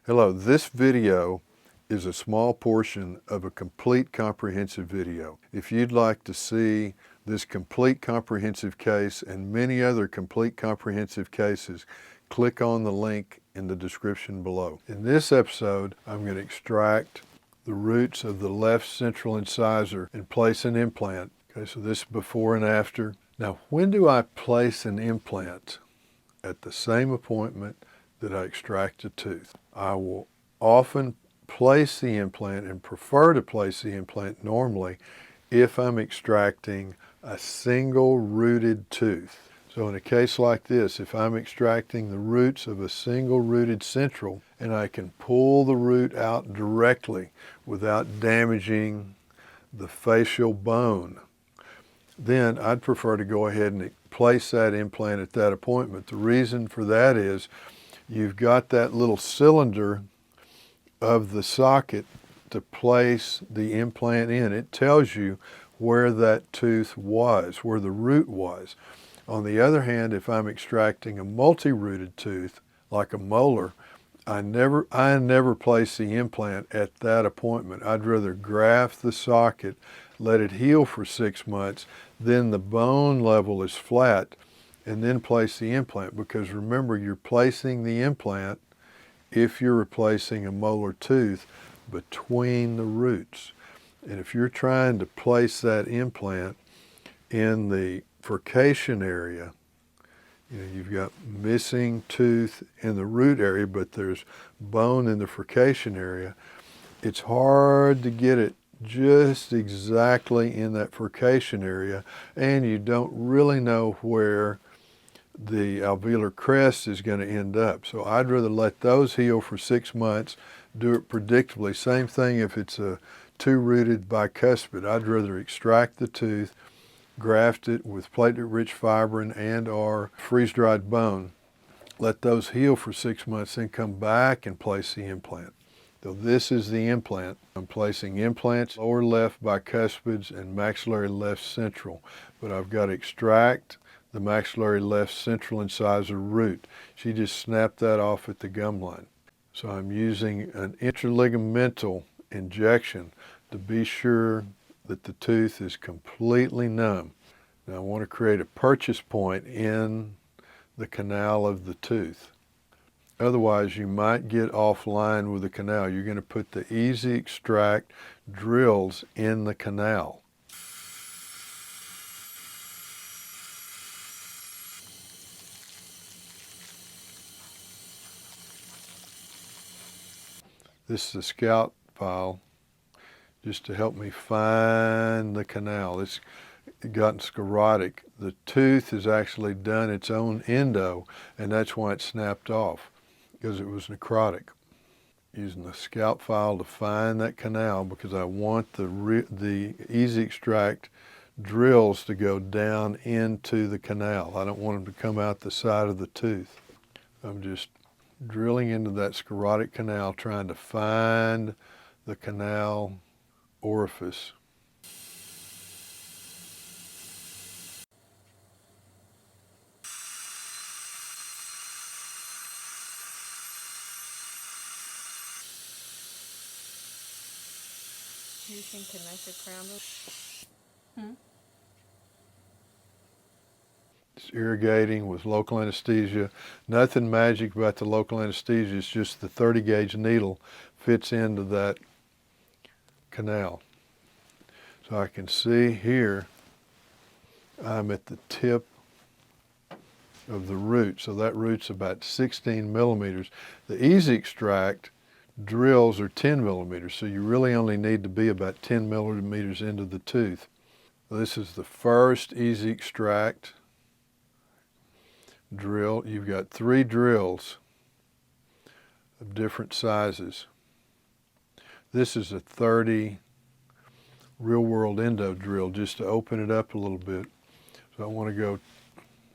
Hello, this video is a small portion of a complete comprehensive video. If you'd like to see this complete comprehensive case and many other complete comprehensive cases, click on the link in the description below. In this episode, I'm going to extract the roots of the left central incisor and place an implant. Okay, so this is before and after. Now, when do I place an implant? At the same appointment that I extract a tooth. I will often place the implant and prefer to place the implant normally if I'm extracting a single rooted tooth. So in a case like this, if I'm extracting the roots of a single rooted central and I can pull the root out directly without damaging the facial bone, then I'd prefer to go ahead and place that implant at that appointment. The reason for that is you've got that little cylinder of the socket to place the implant in. It tells you where that tooth was, where the root was. On the other hand, if I'm extracting a multi-rooted tooth, like a molar, I never place the implant at that appointment. I'd rather graft the socket, let it heal for 6 months, then the bone level is flat, and then place the implant. Because remember, you're placing the implant, if you're replacing a molar tooth, between the roots. And if you're trying to place that implant in the furcation area, you've got missing tooth in the root area, but there's bone in the furcation area, it's hard to get it just exactly in that furcation area, and you don't really know where the alveolar crest is going to end up. So I'd rather let those heal for 6 months, do it predictably. Same thing if it's a two-rooted bicuspid. I'd rather extract the tooth, graft it with platelet-rich fibrin and or freeze-dried bone, let those heal for 6 months, then come back and place the implant. So this is the implant. I'm placing implants lower left bicuspids and maxillary left central, but I've got to extract the maxillary left central incisor root. She just snapped that off at the gum line. So I'm using an interligamental injection to be sure that the tooth is completely numb. Now I want to create a purchase point in the canal of the tooth. Otherwise, you might get offline with the canal. You're going to put the easy extract drills in the canal. This is a scout file just to help me find the canal. It's gotten sclerotic. The tooth has actually done its own endo, and that's why it snapped off, because it was necrotic. Using the scout file to find that canal, because I want the easy extract drills to go down into the canal. I don't want them to come out the side of the tooth. I'm just drilling into that sclerotic canal, trying to find the canal orifice. You can connect the crown to... It's irrigating with local anesthesia. Nothing magic about the local anesthesia. It's just the 30 gauge needle fits into that canal. So I can see here I'm at the tip of the root. So that root's about 16 millimeters. The easy extract drills are 10 millimeters. So you really only need to be about 10 millimeters into the tooth. This is the first easy extract drill. You've got 3 drills of different sizes. This is a 30 real-world endo drill just to open it up a little bit. So I want to go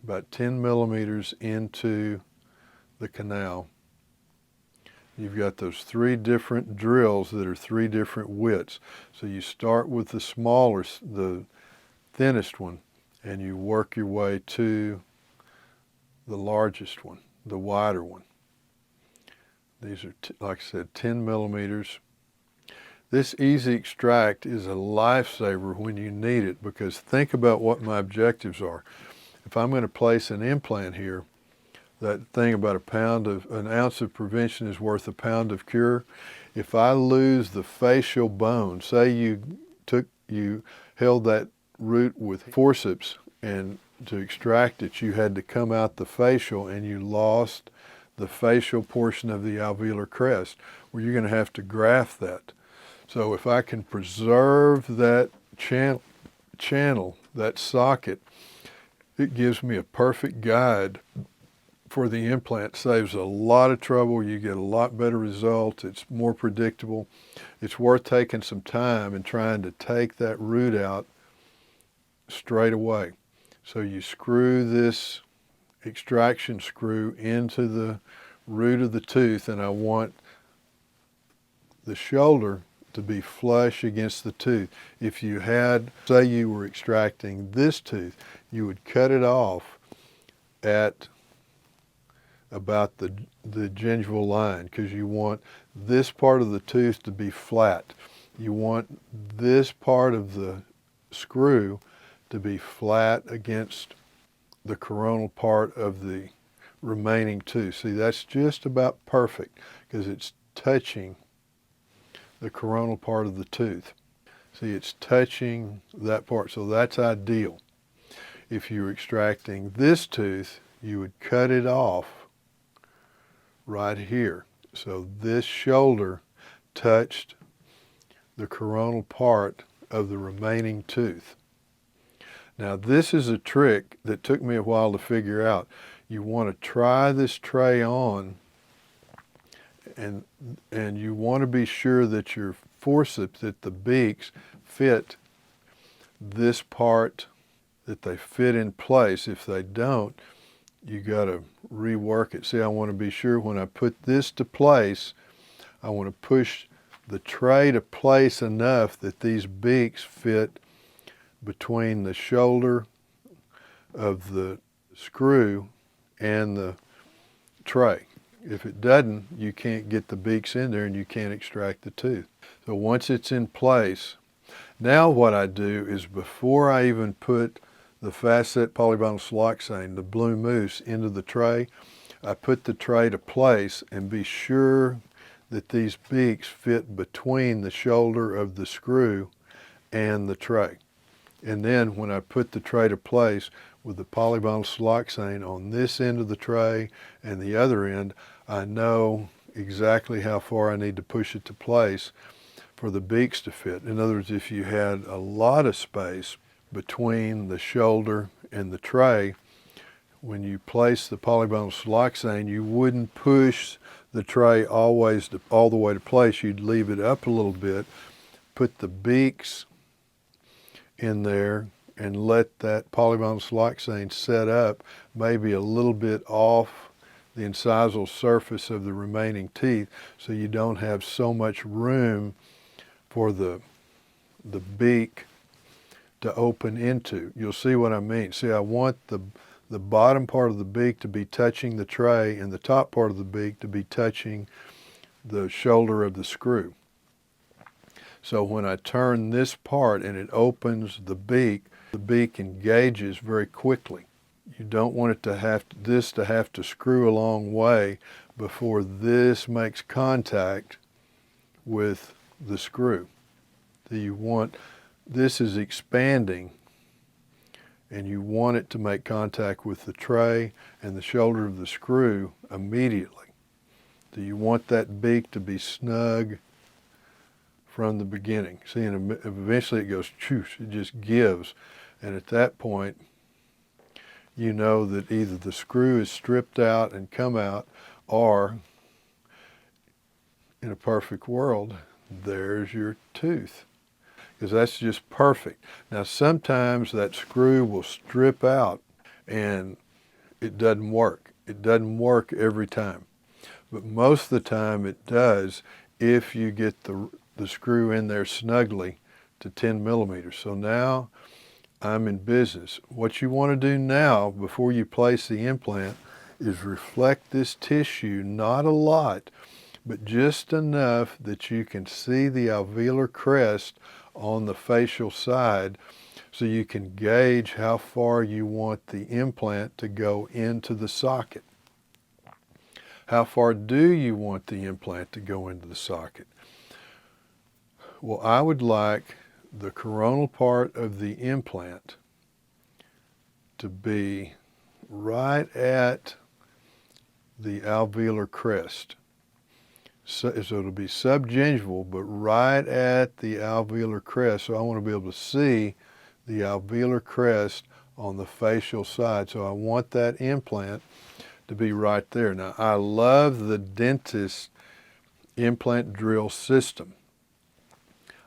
about 10 millimeters into the canal. You've got those 3 different drills that are 3 different widths. So you start with the smaller, the thinnest one, and you work your way to the largest one, the wider one. These are, like I said, 10 millimeters. This easy extract is a lifesaver when you need it, because think about what my objectives are. If I'm going to place an implant here, that thing about an ounce of prevention is worth a pound of cure. If I lose the facial bone, say you held that root with forceps, and to extract it you had to come out the facial, and you lost the facial portion of the alveolar crest, well, you're going to have to graft that. So if I can preserve that channel, that socket, it gives me a perfect guide for the implant. Saves a lot of trouble. You get a lot better results. It's more predictable. It's worth taking some time and trying to take that root out straight away. So you screw this extraction screw into the root of the tooth, and I want the shoulder to be flush against the tooth. If you had, say you were extracting this tooth, you would cut it off at about the gingival line, because you want this part of the tooth to be flat. You want this part of the screw to be flat against the coronal part of the remaining tooth. See, that's just about perfect because it's touching the coronal part of the tooth. See, it's touching that part, so that's ideal. If you're extracting this tooth, you would cut it off right here. So this shoulder touched the coronal part of the remaining tooth. Now this is a trick that took me a while to figure out. You want to try this tray on, and you want to be sure that your forceps, that the beaks fit this part, that they fit in place. If they don't, you got to rework it. See, I want to be sure when I put this to place, I want to push the tray to place enough that these beaks fit between the shoulder of the screw and the tray. If it doesn't, you can't get the beaks in there and you can't extract the tooth. So once it's in place, now what I do is, before I even put the fast-set polyvinyl siloxane, the blue mousse, into the tray, I put the tray to place and be sure that these beaks fit between the shoulder of the screw and the tray. And then when I put the tray to place with the polyvinyl siloxane on this end of the tray and the other end, I know exactly how far I need to push it to place for the beaks to fit. In other words, if you had a lot of space between the shoulder and the tray, when you place the polyvinyl siloxane, you wouldn't push the tray all the way to place. You'd leave it up a little bit, put the beaks in there, and let that polyvinyl siloxane set up maybe a little bit off the incisal surface of the remaining teeth, so you don't have so much room for the beak to open into. You'll see what I mean. See, I want the bottom part of the beak to be touching the tray and the top part of the beak to be touching the shoulder of the screw. So when I turn this part and it opens the beak engages very quickly. You don't want it to have to screw a long way before this makes contact with the screw. So you want, this is expanding, and you want it to make contact with the tray and the shoulder of the screw immediately. So you want that beak to be snug from the beginning. See, and eventually it goes choosh, it just gives. And at that point, you know that either the screw is stripped out and come out, or in a perfect world, there's your tooth. Because that's just perfect. Now sometimes that screw will strip out and it doesn't work. It doesn't work every time. But most of the time it does if you get the screw in there snugly to 10 millimeters. So now I'm in business. What you want to do now before you place the implant is reflect this tissue, not a lot, but just enough that you can see the alveolar crest on the facial side, so you can gauge how far you want the implant to go into the socket. How far do you want the implant to go into the socket? Well, I would like the coronal part of the implant to be right at the alveolar crest. So it'll be subgingival, but right at the alveolar crest. So I want to be able to see the alveolar crest on the facial side. So I want that implant to be right there. Now, I love the dentist implant drill system.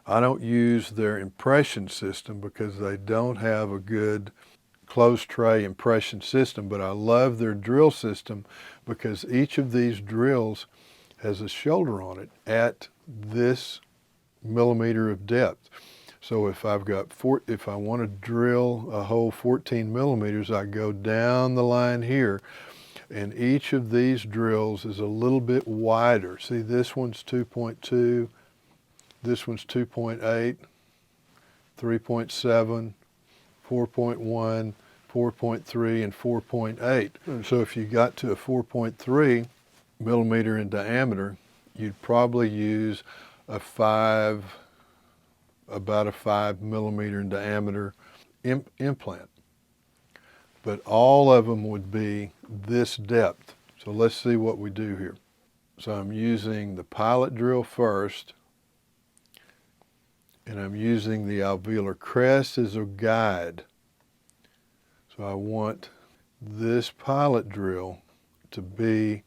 I don't use their impression system because they don't have a good closed tray impression system, but I love their drill system because each of these drills has a shoulder on it at this millimeter of depth. So if I want to drill a hole 14 millimeters, I go down the line here, and each of these drills is a little bit wider. See, this one's 2.2, this one's 2.8, 3.7, 4.1, 4.3, and 4.8. So if you got to a 4.3 millimeter in diameter, you'd probably use about a 5 millimeter in diameter implant. But all of them would be this depth. So let's see what we do here. So I'm using the pilot drill first, and I'm using the alveolar crest as a guide. So I want this pilot drill to be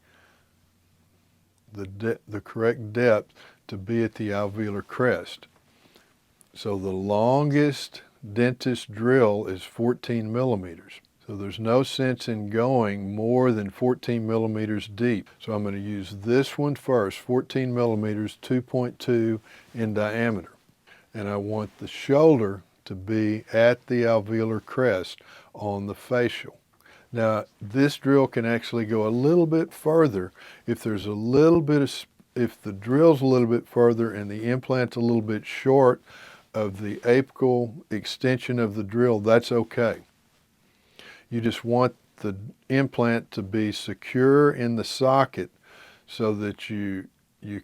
the correct depth to be at the alveolar crest. So the longest dentist drill is 14 millimeters. So there's no sense in going more than 14 millimeters deep. So I'm going to use this one first, 14 millimeters, 2.2 in diameter. And I want the shoulder to be at the alveolar crest on the facial. Now, this drill can actually go a little bit further if there's a little bit of, if the drill's a little bit further and the implant's a little bit short of the apical extension of the drill, that's okay. You just want the implant to be secure in the socket so that you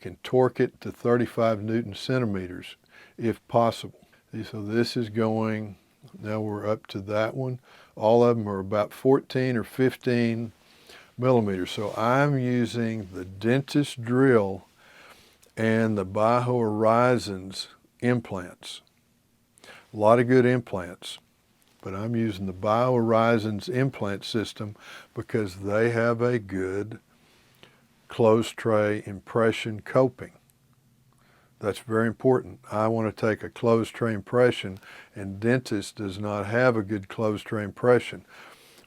can torque it to 35 Newton centimeters if possible. So this is going, now we're up to that one. All of them are about 14 or 15 millimeters. So I'm using the dentist drill and the BioHorizons implants. A lot of good implants, but I'm using the BioHorizons implant system because they have a good closed tray impression coping. That's very important. I want to take a closed tray impression, and dentist does not have a good closed tray impression.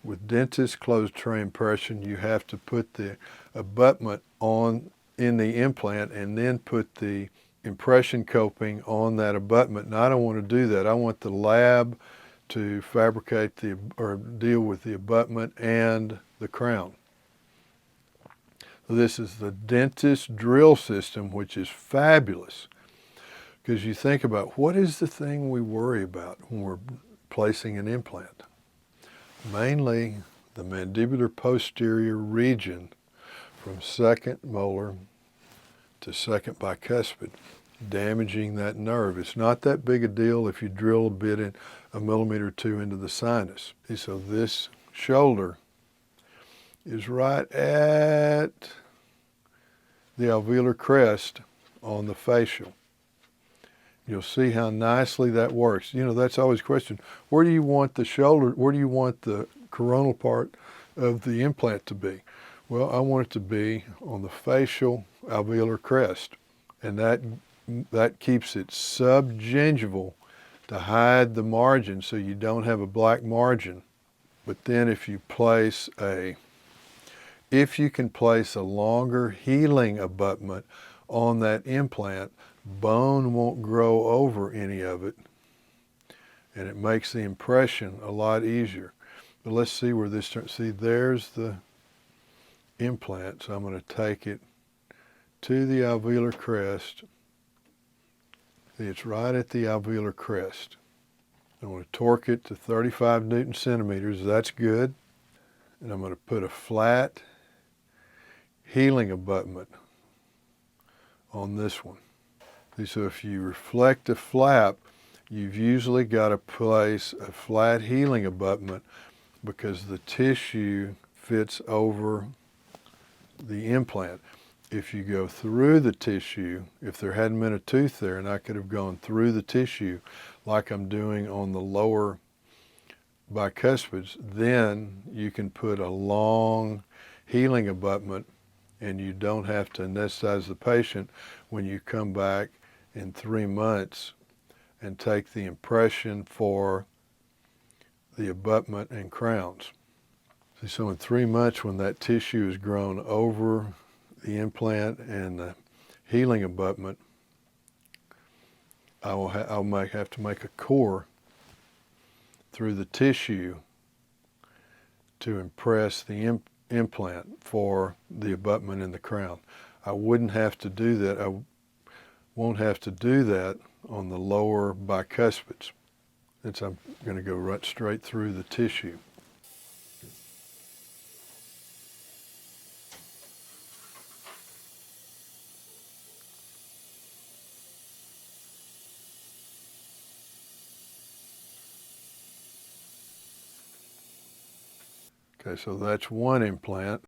With dentist closed tray impression, you have to put the abutment in the implant and then put the impression coping on that abutment. And I don't want to do that. I want the lab to fabricate or deal with the abutment and the crown. This is the dentist drill system, which is fabulous because you think about what is the thing we worry about when we're placing an implant. Mainly the mandibular posterior region from second molar to second bicuspid, damaging that nerve. It's not that big a deal if you drill a bit in a millimeter or two into the sinus. And so this shoulder is right at the alveolar crest on the facial. You'll see how nicely that works. You know, that's always a question. Where do you want the shoulder, where do you want the coronal part of the implant to be? Well, I want it to be on the facial alveolar crest, and that keeps it subgingival to hide the margin so you don't have a black margin. But then if you can place a longer healing abutment on that implant, bone won't grow over any of it, and it makes the impression a lot easier. But let's see where this turns. See, there's the implant, so I'm going to take it to the alveolar crest. See, it's right at the alveolar crest. I'm going to torque it to 35 Newton centimeters. That's good. And I'm going to put a flat healing abutment on this one. See, so if you reflect a flap, you've usually got to place a flat healing abutment because the tissue fits over the implant. If you go through the tissue, if there hadn't been a tooth there and I could have gone through the tissue like I'm doing on the lower bicuspids, then you can put a long healing abutment and you don't have to anesthetize the patient when you come back in 3 months and take the impression for the abutment and crowns. See, so in 3 months, when that tissue is grown over the implant and the healing abutment, I'll have to make a core through the tissue to impress the implant for the abutment in the crown. I wouldn't have to do that. I won't have to do that on the lower bicuspids. I'm going to go right straight through the tissue. Okay, so that's one implant.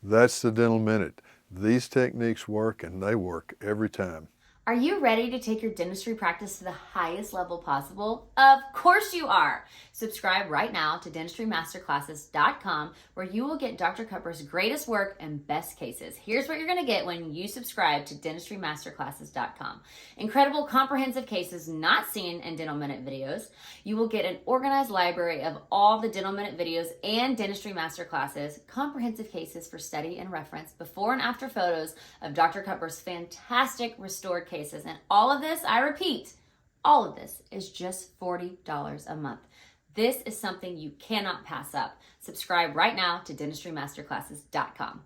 That's the Dental Minute. These techniques work, and they work every time. Are you ready to take your dentistry practice to the highest level possible? Of course you are! Subscribe right now to dentistrymasterclasses.com, where you will get Dr. Cutbirth's greatest work and best cases. Here's what you're going to get when you subscribe to dentistrymasterclasses.com. Incredible comprehensive cases not seen in Dental Minute videos. You will get an organized library of all the Dental Minute videos and Dentistry Masterclasses, comprehensive cases for study and reference, before and after photos of Dr. Cutbirth's fantastic restored cases. And all of this, I repeat, all of this is just $40 a month. This is something you cannot pass up. Subscribe right now to dentistrymasterclasses.com.